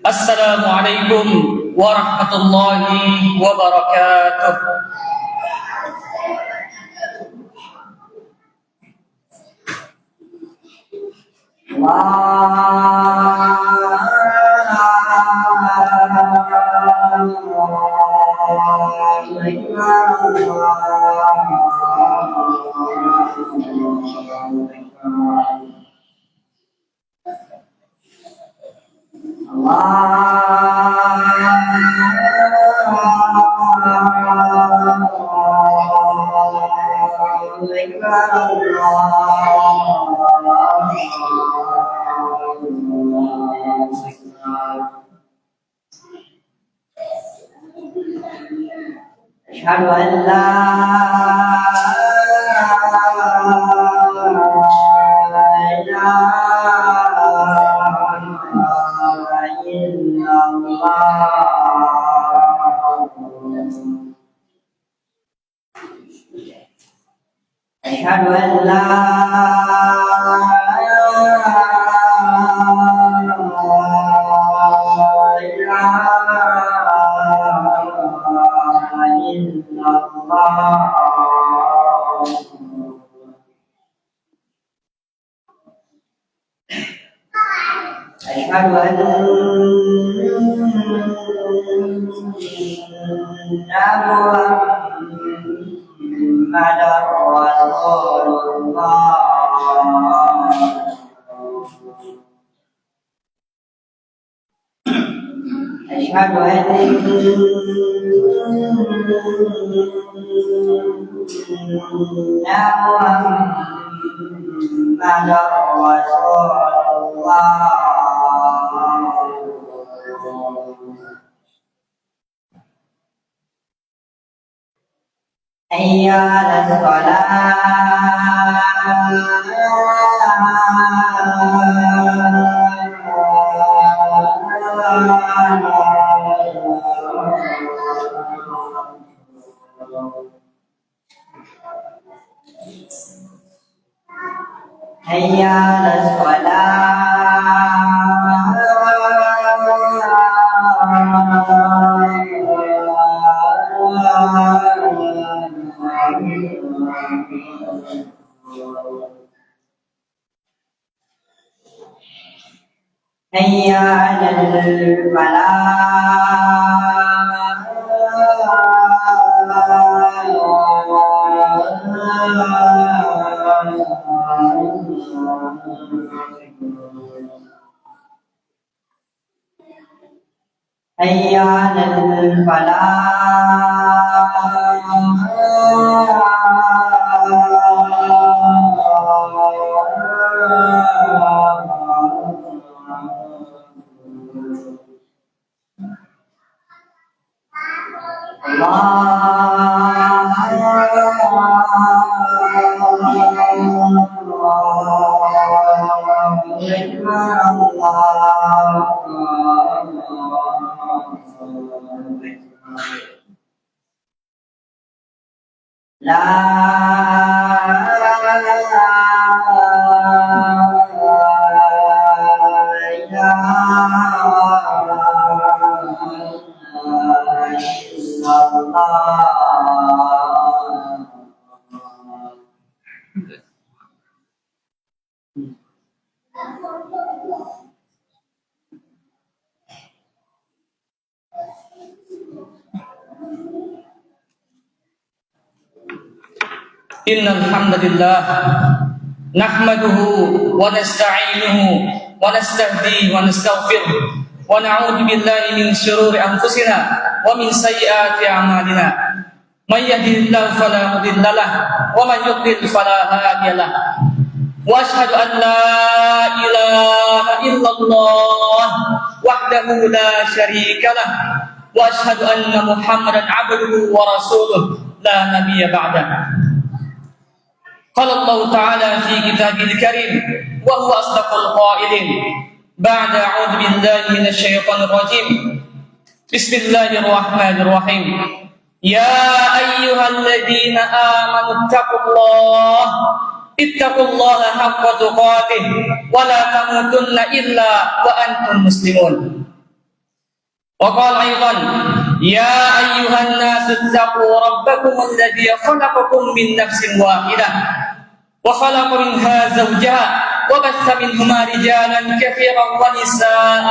Assalamualaikum warahmatullahi wabarakatuh. Asyhadu an la ilaha illallah. Asyhadu an la Asyhadu anna Muhammadar Rasulullah. Asyhadu anna Muhammadar Rasulullah. Hayya 'alas shalah. Hayya 'alas Hayya 'alal Hayya 'alal Innal hamdalillah nahmaduhu wa nasta'inuhu wa nastahdihi wa nastaghfiruh wa na'udzu billahi min shururi anfusina wa min sayyiati a'malina. May yahdihillahu fala mudilla lahu wa man yudlil fala hadiya lahu. Wa asyhadu an la ilaha illallah wahdahu la syarika lahu wa asyhadu anna Muhammadan 'abduhu wa rasuluh la nabiyya ba'dahu. قال الله تعالى في كتابه الكريم وهو أصدق القائلين بعد أعوذ بالله من الشيطان الرجيم بسم الله الرحمن الرحيم يا أيها الذين آمنوا اتقوا الله حق تقاته ولا تموتن إلا وأنتم مسلمون. وقال أيضا يا أيها الناس اتقوا ربكم الذي خلقكم من نفس واحدة وخلق منها زوجها وبث منهما رجالا كثيرا ونساء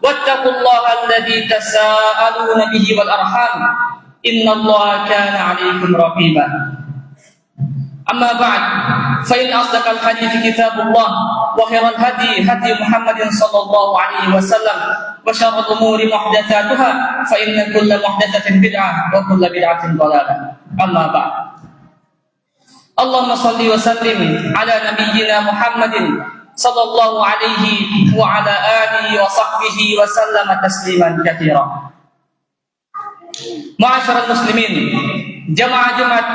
واتقوا الله الذي تساءلون به والأرحام إن الله كان عليكم رقيبا أما بعد فإن أصدق الحديث كتاب الله وخير الهدي هدي محمد صلى الله عليه وسلم وشر الأمور محدثاتها فإن كل محدثة بدعة وكل بدعة ضلالة أما بعد اللهم صل وسلم على نبينا محمد صلى الله عليه وعلى آله وصحبه وسلم تسليما كثيرا. Ma'asyiral muslimin, jamaah Jumat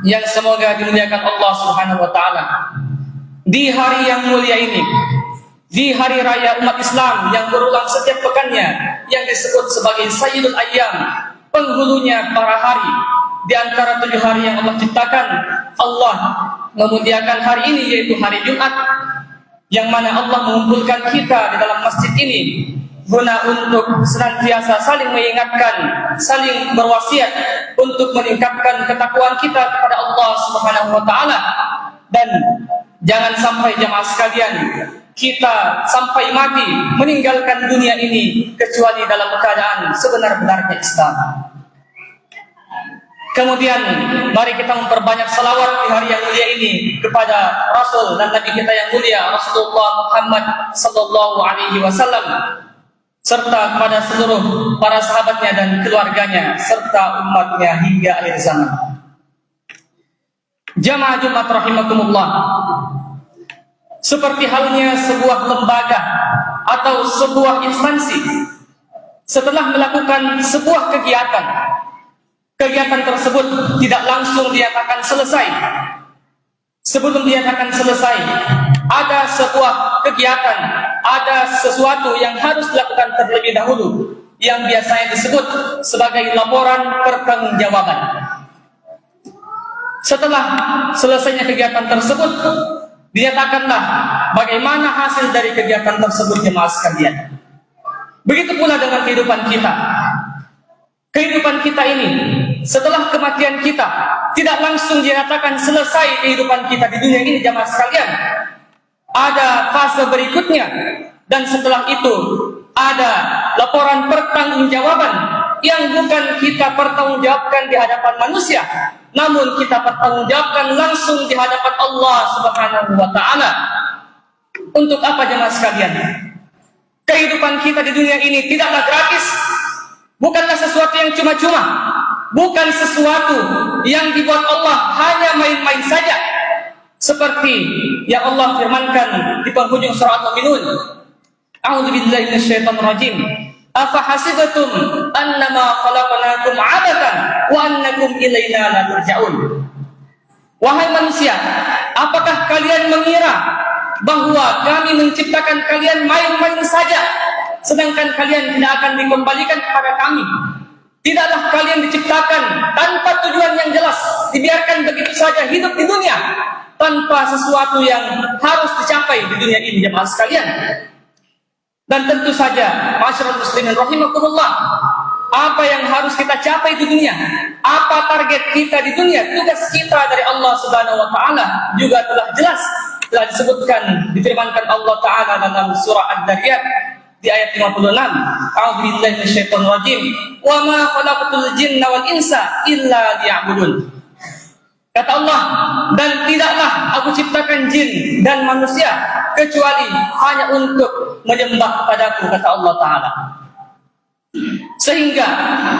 yang semoga dimuliakan Allah Subhanahu wa taala. Di hari yang mulia ini, di hari raya umat Islam yang berulang setiap pekannya, yang disebut sebagai Sayyidul Ayyam, penghulunya para hari. Di antara 7 hari yang Allah ciptakan, Allah memuliakan hari ini yaitu hari Jumat, yang mana Allah mengumpulkan kita di dalam masjid ini guna untuk senantiasa saling mengingatkan, saling berwasiat untuk meningkatkan ketakwaan kita kepada Allah Subhanahu wa taala. Dan jangan sampai jamaah sekalian kita sampai mati meninggalkan dunia ini kecuali dalam keadaan sebenar-benarnya Islam. Kemudian mari kita memperbanyak salawat di hari yang mulia ini kepada Rasul dan Nabi kita yang mulia Rasulullah Muhammad sallallahu alaihi wasallam, serta kepada seluruh para sahabatnya dan keluarganya serta umatnya hingga akhir zaman. Jamaah Jumat rahimakumullah, seperti halnya sebuah lembaga atau sebuah instansi setelah melakukan sebuah kegiatan tersebut tidak langsung dinyatakan selesai. Sebelum dinyatakan selesai, ada sebuah kegiatan, ada sesuatu yang harus dilakukan terlebih dahulu, yang biasanya disebut sebagai laporan pertanggungjawaban. Setelah selesainya kegiatan tersebut, dinyatakanlah bagaimana hasil dari kegiatan tersebut jemaah sekalian. Begitu pula dengan kehidupan kita. Kehidupan kita ini, setelah kematian kita, tidak langsung dinyatakan selesai kehidupan kita di dunia ini jamaah sekalian. Ada fase berikutnya, dan setelah itu ada laporan pertanggungjawaban yang bukan kita pertanggungjawabkan di hadapan manusia, namun kita pertanggungjawabkan langsung di hadapan Allah Subhanahu wa taala. Untuk apa jemaah sekalian? Kehidupan kita di dunia ini tidaklah gratis. Bukanlah sesuatu yang cuma-cuma, bukan sesuatu yang dibuat Allah hanya main-main saja, seperti yang Allah firmankan di penghujung surah Al-Mu'minun. A'udzubillahi minasyaitonir rajim. Afa hasibtum annama khalaqnakum 'abathan wa annakum ilaina la turja'un. Wahai manusia, apakah kalian mengira bahwa kami menciptakan kalian main-main saja, sedangkan kalian tidak akan dikembalikan kepada kami? Tidaklah kalian diciptakan tanpa tujuan yang jelas, dibiarkan begitu saja hidup di dunia tanpa sesuatu yang harus dicapai di dunia ini jemaah sekalian. Dan tentu saja masyarakat muslimin rahimakumullah, apa yang harus kita capai di dunia, apa target kita di dunia, tugas kita dari Allah Subhanahu wa taala juga telah jelas, telah disebutkan, difirmankan Allah taala dalam surah Ad-Dariyat di ayat 56. A'udzubillahi minasyaitonir rajim. Wa ma khalaqtul jinna wal insa illa liya'budun. Kata Allah, dan tidaklah aku ciptakan jin dan manusia kecuali hanya untuk menyembah kepadaku, kata Allah taala. Sehingga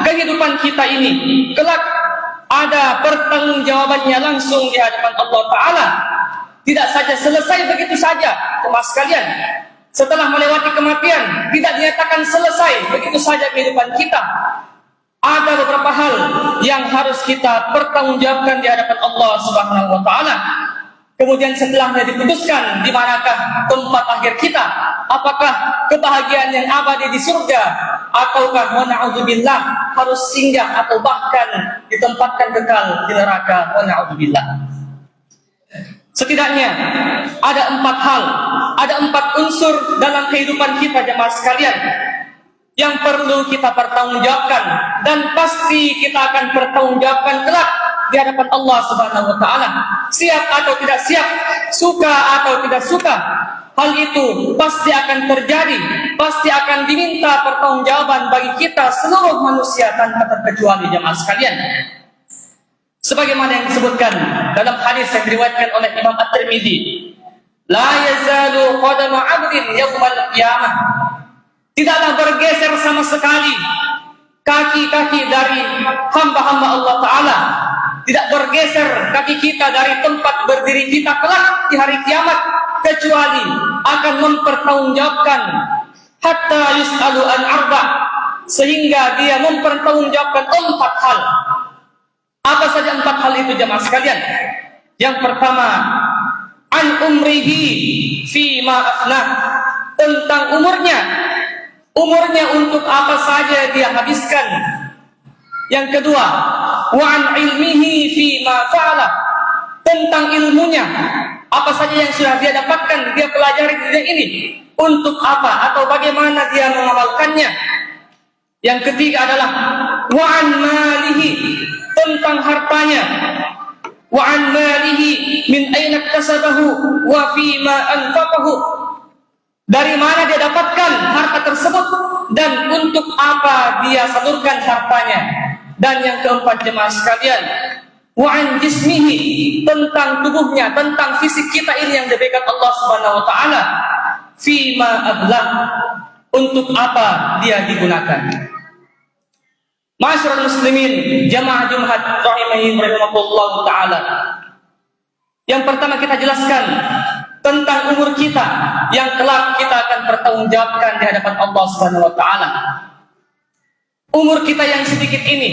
kehidupan kita ini kelak ada pertanggungjawabannya langsung di hadapan Allah taala. Tidak saja selesai begitu saja jemaah sekalian. Setelah melewati kematian, tidak dinyatakan selesai begitu saja kehidupan kita. Ada beberapa hal yang harus kita pertanggungjawabkan di hadapan Allah Subhanahu wa taala. Kemudian setelahnya diputuskan di manakah tempat akhir kita. Apakah kebahagiaan yang abadi di surga, ataukah wa na'udzubillah harus singgah atau bahkan ditempatkan kekal di neraka, wa na'udzubillah. Setidaknya ada 4 hal, ada 4 unsur dalam kehidupan kita jemaah sekalian yang perlu kita pertanggungjawabkan, dan pasti kita akan pertanggungjawabkan kelak di hadapan Allah Subhanahu wa taala. Siap atau tidak siap, suka atau tidak suka, hal itu pasti akan terjadi, pasti akan diminta pertanggungjawaban bagi kita seluruh manusia tanpa terkecuali jemaah sekalian. Sebagaimana yang disebutkan dalam hadis yang diriwayatkan oleh Imam At-Tirmidzi, la yazalu qadamu 'abdin yaumal qiyamah, tidaklah bergeser sama sekali kaki-kaki dari hamba-hamba Allah Ta'ala, tidak bergeser kaki kita dari tempat berdiri kita kelak di hari kiamat, kecuali akan mempertanggungjawabkan hatta yus'alu an arba', sehingga dia mempertanggungjawabkan 4 hal. Apa saja 4 hal itu jemaah sekalian? Yang pertama, an umrihi fi ma afnah, tentang umurnya untuk apa saja dia habiskan. Yang kedua, wa an ilmihi fi ma fa'ala, tentang ilmunya, apa saja yang sudah dia dapatkan, dia pelajari di dunia ini, untuk apa atau bagaimana dia mengamalkannya. Yang ketiga adalah wa an malihi, tentang hartanya, wa an malihi min aina iktasabahu wa fi ma anfaqahu, dari mana dia dapatkan harta tersebut dan untuk apa dia salurkan hartanya. Dan yang keempat jemaah sekalian, wa an jismihi, tentang tubuhnya, tentang fisik kita ini yang diberikan Allah Subhanahu wa taala, fi ma ablah, untuk apa dia digunakan. Ma'asyiral muslimin, jamaah Jumat rahimahullah taala. Yang pertama kita jelaskan tentang umur kita yang kelak kita akan pertanggungjawabkan di hadapan Allah Subhanahu wa taala. Umur kita yang sedikit ini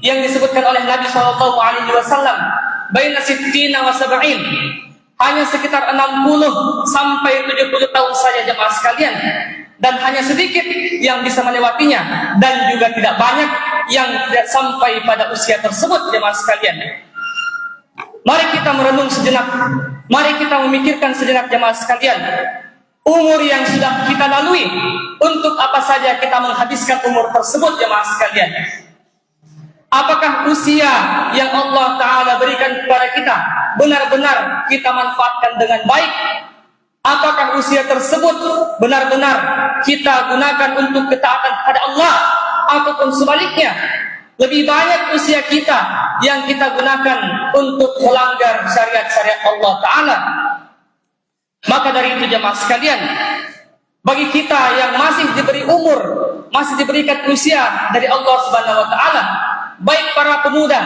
yang disebutkan oleh Nabi sallallahu alaihi wasallam, baina sittina wa sab'in, hanya sekitar 60 sampai 70 tahun saja jemaah sekalian, dan hanya sedikit yang bisa melewatinya, dan juga tidak banyak yang tidak sampai pada usia tersebut jemaah sekalian. Mari kita merenung sejenak, mari kita memikirkan sejenak jemaah sekalian, umur yang sudah kita lalui, untuk apa saja kita menghabiskan umur tersebut jemaah sekalian. Apakah usia yang Allah Ta'ala berikan kepada kita benar-benar kita manfaatkan dengan baik? Apakah usia tersebut benar-benar kita gunakan untuk ketaatan kepada Allah, ataupun sebaliknya, lebih banyak usia kita yang kita gunakan untuk melanggar syariat-syariat Allah Ta'ala? Maka dari itu jemaah sekalian, bagi kita yang masih diberi umur, masih diberikan usia dari Allah Subhanahu wa taala, baik para pemuda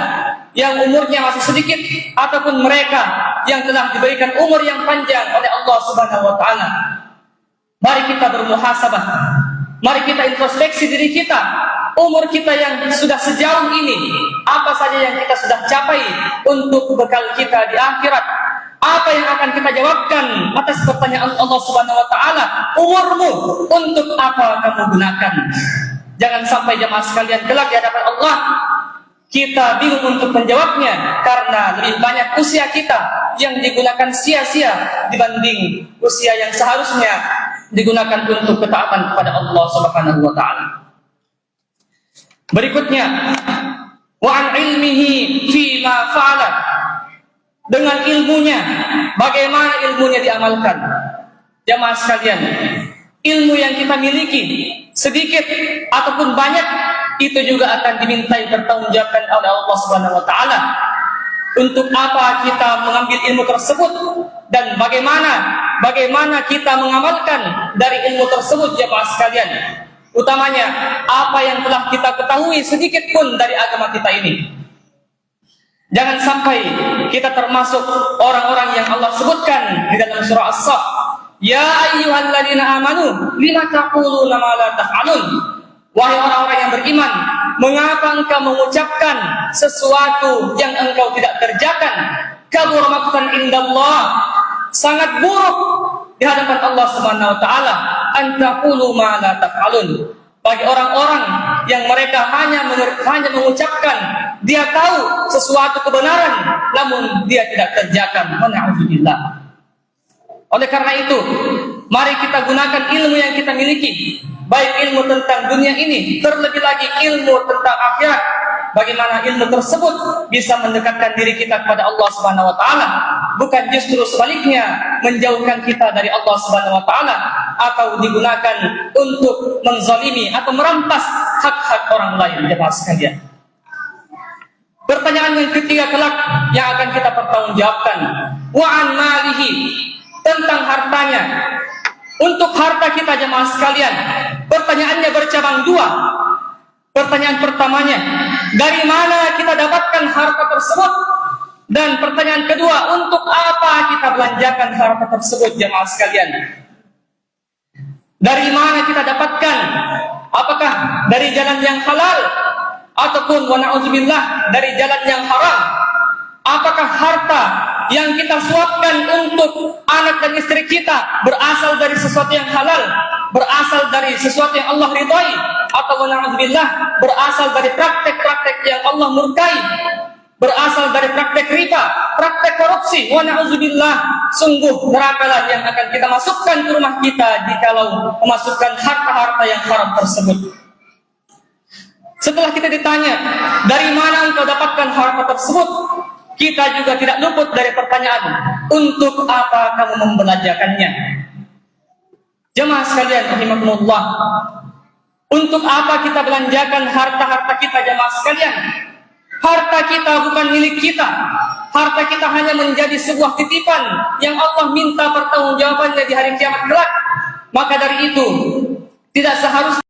yang umurnya masih sedikit ataupun mereka yang telah diberikan umur yang panjang oleh Allah Subhanahu wa taala, mari kita bermuhasabah, mari kita introspeksi diri kita. Umur kita yang sudah sejauh ini, apa saja yang kita sudah capai untuk bekal kita di akhirat? Apa yang akan kita jawabkan atas pertanyaan Allah Subhanahu wa taala? Umurmu untuk apa kamu gunakan? Jangan sampai jemaah sekalian kelak di hadapan Allah kita bingung untuk menjawabnya, karena lebih banyak usia kita yang digunakan sia-sia dibanding usia yang seharusnya digunakan untuk ketaatan kepada Allah Subhanahu wa taala. Berikutnya, wa an ilmihi fi ma fa'ala, dengan ilmunya, bagaimana ilmunya diamalkan. Jamaah sekalian, ilmu yang kita miliki sedikit ataupun banyak, itu juga akan dimintai pertanggungjawabkan oleh Allah Subhanahu wa taala. Untuk apa kita mengambil ilmu tersebut dan bagaimana kita mengamalkan dari ilmu tersebut jemaah sekalian. Utamanya apa yang telah kita ketahui sedikit pun dari agama kita ini. Jangan sampai kita termasuk orang-orang yang Allah sebutkan di dalam surah As-Saff, ya ayyuhalladzina amanu lima taquluna ma la taf'alun. Wahai orang-orang yang beriman, mengapa engkau mengucapkan sesuatu yang engkau tidak kerjakan? Kabur maqtan indallah, sangat buruk di hadapan Allah Subhanahu wa taala, an taqulu ma la taf'alun. bagi orang-orang yang mereka hanya mengucapkan dia tahu sesuatu kebenaran namun dia tidak kerjakan. Na'udzubillah. Oleh karena itu, mari kita gunakan ilmu yang kita miliki, baik ilmu tentang dunia ini, terlebih lagi ilmu tentang akhirat. Bagaimana ilmu tersebut bisa mendekatkan diri kita kepada Allah Subhanahu wa taala, bukan justru sebaliknya menjauhkan kita dari Allah Subhanahu wa taala atau digunakan untuk menzalimi atau merampas hak-hak orang lain. Jemaah sekalian, pertanyaan yang ketiga kelak yang akan kita pertanggungjawabkan, wa an malihi, tentang hartanya. Untuk harta kita jemaah sekalian, pertanyaannya bercabang dua. Pertanyaan pertamanya, dari mana kita dapatkan harta tersebut? Dan pertanyaan kedua, untuk apa kita belanjakan harta tersebut jemaah sekalian? Dari mana kita dapatkan? Apakah dari jalan yang halal ataupun wa na'udzubillah dari jalan yang haram? Apakah harta yang kita suapkan untuk anak dan istri kita berasal dari sesuatu yang halal, berasal dari sesuatu yang Allah ridhai, atau wa na'udzubillah berasal dari praktek-praktek yang Allah murkai, berasal dari praktek riba, praktek korupsi? Wa na'udzubillah, sungguh nerakalah yang akan kita masukkan ke rumah kita jikalau memasukkan harta-harta yang haram tersebut. Setelah kita ditanya, dari mana engkau dapatkan harta tersebut? Kita juga tidak luput dari pertanyaan, untuk apa kamu membelanjakannya? Jemaah sekalian rahimakumullah, untuk apa kita belanjakan harta-harta kita jemaah sekalian? Harta kita bukan milik kita. Harta kita hanya menjadi sebuah titipan yang Allah minta pertanggungjawabannya di hari kiamat kelak. Maka dari itu, tidak seharusnya